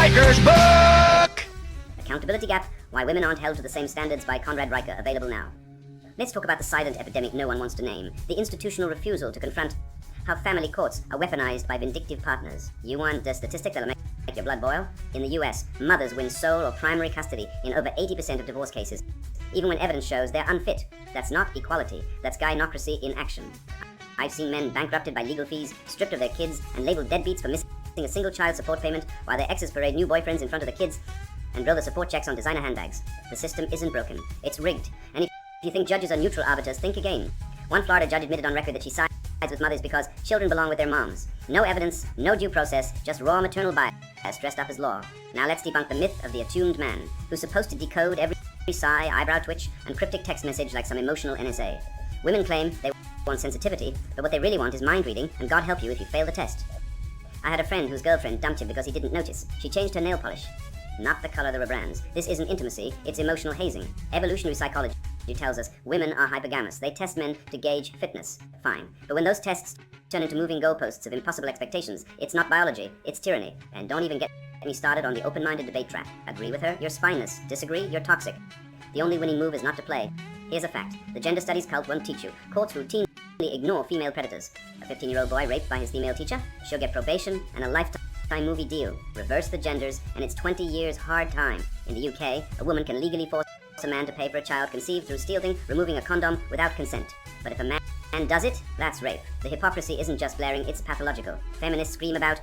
Maker's Book! Accountability Gap, Why Women Aren't Held to the Same Standards by Conrad Riker, available now. Let's talk about the silent epidemic no one wants to name, the institutional refusal to confront how family courts are weaponized by vindictive partners. You want a statistic that'll make your blood boil? In the US, mothers win sole or primary custody in over 80% of divorce cases, even when evidence shows they're unfit. That's not equality, that's gynocracy in action. I've seen men bankrupted by legal fees, stripped of their kids, and labeled deadbeats for missing a single child support payment, while their exes parade new boyfriends in front of the kids and bill the support checks on designer handbags. The system isn't broken, it's rigged. And if you think judges are neutral arbiters, think again. One Florida judge admitted on record that she sides with mothers because children belong with their moms. No evidence, no due process, just raw maternal bias dressed up as law. Now let's debunk the myth of the attuned man, who's supposed to decode every sigh, eyebrow twitch, and cryptic text message like some emotional NSA. Women claim they want sensitivity, but what they really want is mind reading, and God help you if you fail the test. I had a friend whose girlfriend dumped him because he didn't notice. She changed her nail polish. Not the color there were brands. This isn't intimacy, it's emotional hazing. Evolutionary psychology tells us women are hypergamous. They test men to gauge fitness. Fine. But when those tests turn into moving goalposts of impossible expectations, it's not biology, it's tyranny. And don't even get me started on the open-minded debate track. Agree with her? You're spineless. Disagree? You're toxic. The only winning move is not to play. Here's a fact. The gender studies cult won't teach you. Courts routinely ignore female predators. A 15-year-old boy raped by his female teacher? She'll get probation and a lifetime movie deal. Reverse the genders, and it's 20 years hard time. In the UK, a woman can legally force a man to pay for a child conceived through stealing, removing a condom without consent. But if a man does it, that's rape. The hypocrisy isn't just blaring, it's pathological. Feminists scream about,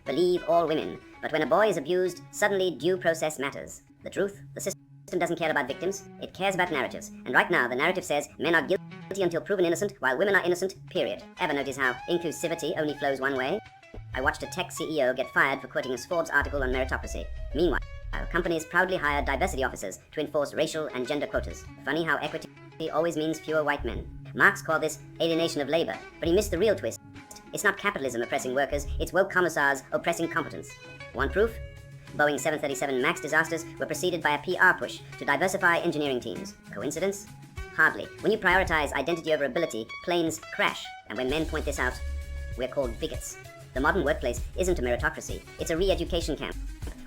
believe all women. But when a boy is abused, suddenly due process matters. The truth? The system doesn't care about victims, it cares about narratives. And right now, the narrative says men are guilty until proven innocent, while women are innocent, period. Ever notice how inclusivity only flows one way? I watched a tech CEO get fired for quoting a Forbes article on meritocracy. Meanwhile, companies proudly hire diversity officers to enforce racial and gender quotas. Funny how equity always means fewer white men. Marx called this alienation of labor, but he missed the real twist. It's not capitalism oppressing workers, it's woke commissars oppressing competence. Want proof? Boeing 737 MAX disasters were preceded by a PR push to diversify engineering teams. Coincidence? Hardly. When you prioritize identity over ability, planes crash. And when men point this out, we're called bigots. The modern workplace isn't a meritocracy, it's a re-education camp,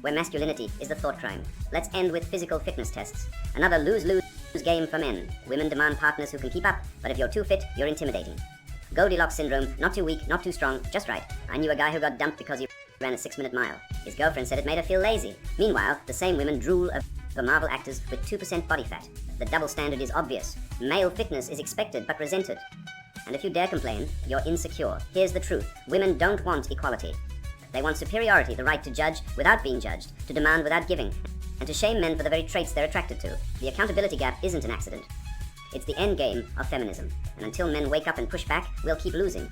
where masculinity is the thought crime. Let's end with physical fitness tests. Another lose-lose game for men. Women demand partners who can keep up, but if you're too fit, you're intimidating. Goldilocks syndrome, not too weak, not too strong, just right. I knew a guy who got dumped because he ran a 6-minute mile. His girlfriend said it made her feel lazy. Meanwhile, the same women drool over Marvel actors with 2% body fat. The double standard is obvious. Male fitness is expected but resented. And if you dare complain, you're insecure. Here's the truth. Women don't want equality. They want superiority, the right to judge without being judged, to demand without giving, and to shame men for the very traits they're attracted to. The accountability gap isn't an accident. It's the end game of feminism. And until men wake up and push back, we'll keep losing.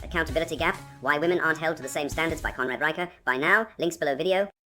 Accountability Gap, Why Women Aren't Held to the Same Standards by Conrad Riker. Buy now, links below video.